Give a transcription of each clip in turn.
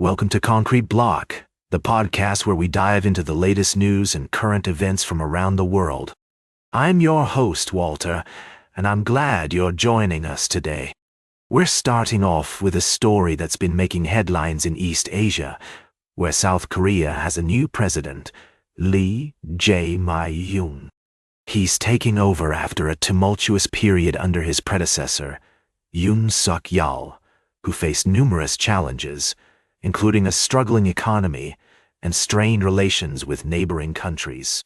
Welcome to Concrete Block, the podcast where we dive into the latest news and current events from around the world. I'm your host, Walter, and I'm glad you're joining us today. We're starting off with a story that's been making headlines in East Asia, where South Korea has a new president, Jae-myung. He's taking over after a tumultuous period under his predecessor, Yoon Suk-yeol, who faced numerous challenges, including a struggling economy and strained relations with neighboring countries.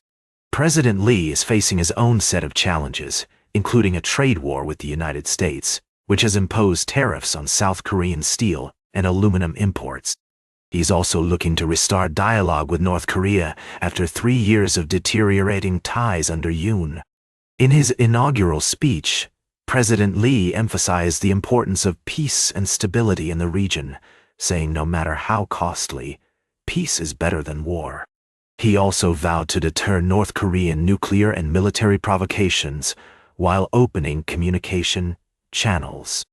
President Lee is facing his own set of challenges, including a trade war with the United States, which has imposed tariffs on South Korean steel and aluminum imports. He's also looking to restart dialogue with North Korea after 3 years of deteriorating ties under Yoon. In his inaugural speech, President Lee emphasized the importance of peace and stability in the region, saying no matter how costly, peace is better than war. He also vowed to deter North Korean nuclear and military provocations while opening communication channels.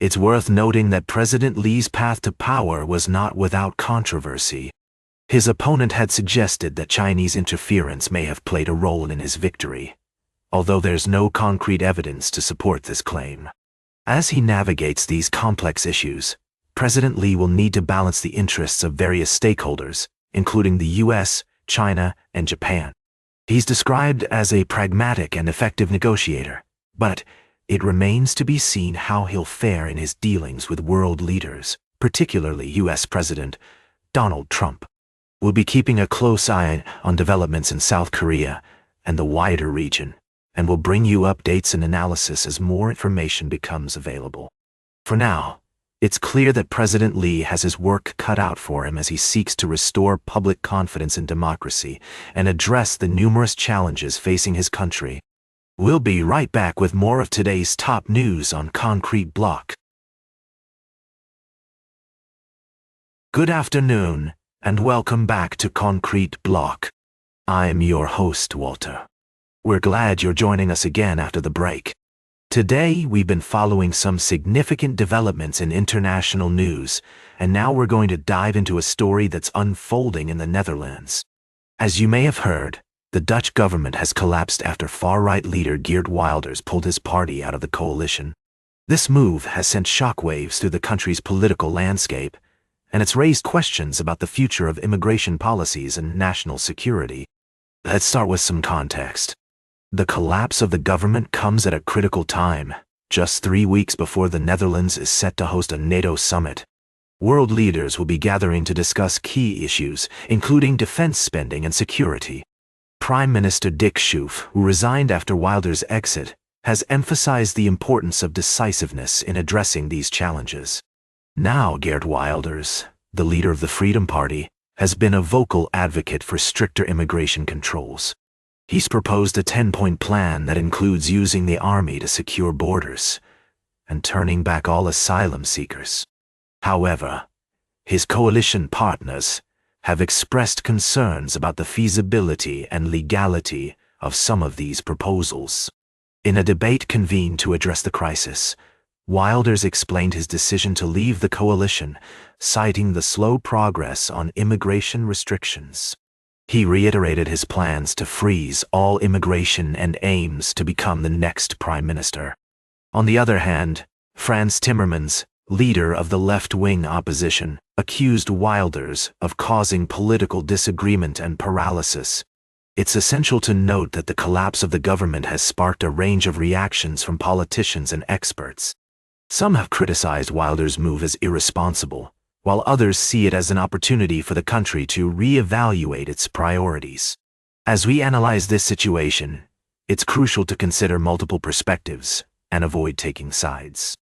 It's worth noting that President Lee's path to power was not without controversy. His opponent had suggested that Chinese interference may have played a role in his victory, although there's no concrete evidence to support this claim. As he navigates these complex issues, President Lee will need to balance the interests of various stakeholders, including the US, China, and Japan. He's described as a pragmatic and effective negotiator, but it remains to be seen how he'll fare in his dealings with world leaders, particularly US President Donald Trump. We'll be keeping a close eye on developments in South Korea and the wider region, and we'll bring you updates and analysis as more information becomes available. For now, it's clear that President Lee has his work cut out for him as he seeks to restore public confidence in democracy and address the numerous challenges facing his country. We'll be right back with more of today's top news on Concrete Block. Good afternoon, and welcome back to Concrete Block. I'm your host, Walter. We're glad you're joining us again after the break. Today, we've been following some significant developments in international news, and now we're going to dive into a story that's unfolding in the Netherlands. As you may have heard, the Dutch government has collapsed after far-right leader Geert Wilders pulled his party out of the coalition. This move has sent shockwaves through the country's political landscape, and it's raised questions about the future of immigration policies and national security. Let's start with some context. The collapse of the government comes at a critical time, just 3 weeks before the Netherlands is set to host a NATO summit. World leaders will be gathering to discuss key issues, including defense spending and security. Prime Minister Dick Schoof, who resigned after Wilders' exit, has emphasized the importance of decisiveness in addressing these challenges. Now Geert Wilders, the leader of the Freedom Party, has been a vocal advocate for stricter immigration controls. He's proposed a 10-point plan that includes using the army to secure borders and turning back all asylum seekers. However, his coalition partners have expressed concerns about the feasibility and legality of some of these proposals. In a debate convened to address the crisis, Wilders explained his decision to leave the coalition, citing the slow progress on immigration restrictions. He reiterated his plans to freeze all immigration and aims to become the next prime minister. On the other hand, Frans Timmermans, leader of the left-wing opposition, accused Wilders of causing political disagreement and paralysis. It's essential to note that the collapse of the government has sparked a range of reactions from politicians and experts. Some have criticized Wilders' move as irresponsible, while others see it as an opportunity for the country to re-evaluate its priorities. As we analyze this situation, it's crucial to consider multiple perspectives and avoid taking sides.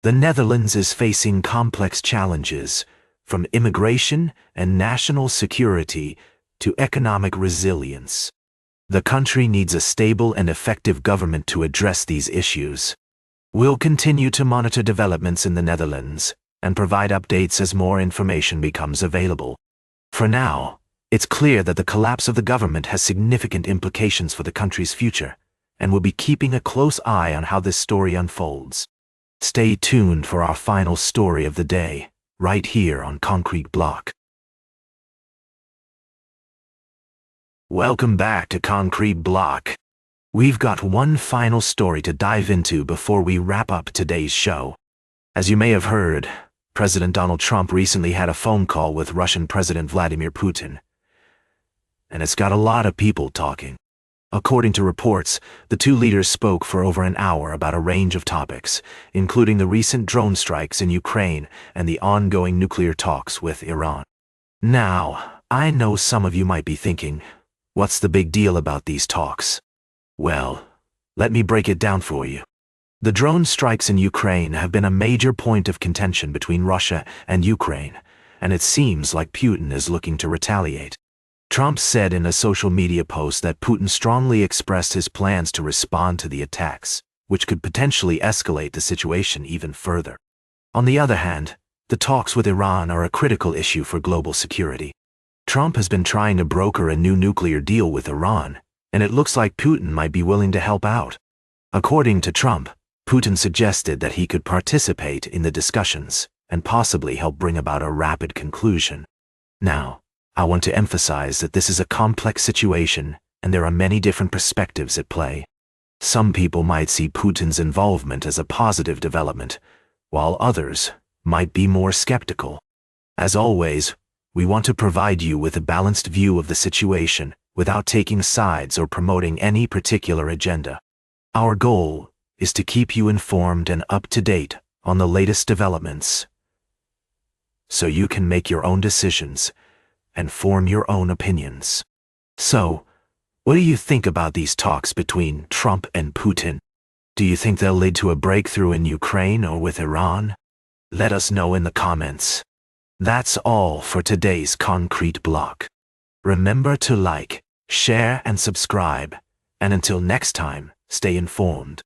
The Netherlands is facing complex challenges, from immigration and national security to economic resilience. The country needs a stable and effective government to address these issues. We'll continue to monitor developments in the Netherlands and provide updates as more information becomes available. For now, it's clear that the collapse of the government has significant implications for the country's future, and we'll be keeping a close eye on how this story unfolds. Stay tuned for our final story of the day, right here on Concrete Block. Welcome back to Concrete Block. We've got one final story to dive into before we wrap up today's show. As you may have heard, President Donald Trump recently had a phone call with Russian President Vladimir Putin, and it's got a lot of people talking. According to reports, the two leaders spoke for over an hour about a range of topics, including the recent drone strikes in Ukraine and the ongoing nuclear talks with Iran. Now, I know some of you might be thinking, what's the big deal about these talks? Well, let me break it down for you. The drone strikes in Ukraine have been a major point of contention between Russia and Ukraine, and it seems like Putin is looking to retaliate. Trump said in a social media post that Putin strongly expressed his plans to respond to the attacks, which could potentially escalate the situation even further. On the other hand, the talks with Iran are a critical issue for global security. Trump has been trying to broker a new nuclear deal with Iran, and it looks like Putin might be willing to help out. According to Trump, Putin suggested that he could participate in the discussions and possibly help bring about a rapid conclusion. Now, I want to emphasize that this is a complex situation and there are many different perspectives at play. Some people might see Putin's involvement as a positive development, while others might be more skeptical. As always, we want to provide you with a balanced view of the situation without taking sides or promoting any particular agenda. Our goal is to keep you informed and up to date on the latest developments, so you can make your own decisions and form your own opinions. So, what do you think about these talks between Trump and Putin? Do you think they'll lead to a breakthrough in Ukraine or with Iran? Let us know in the comments. That's all for today's Concrete Block. Remember to like, share, and subscribe. And until next time, stay informed.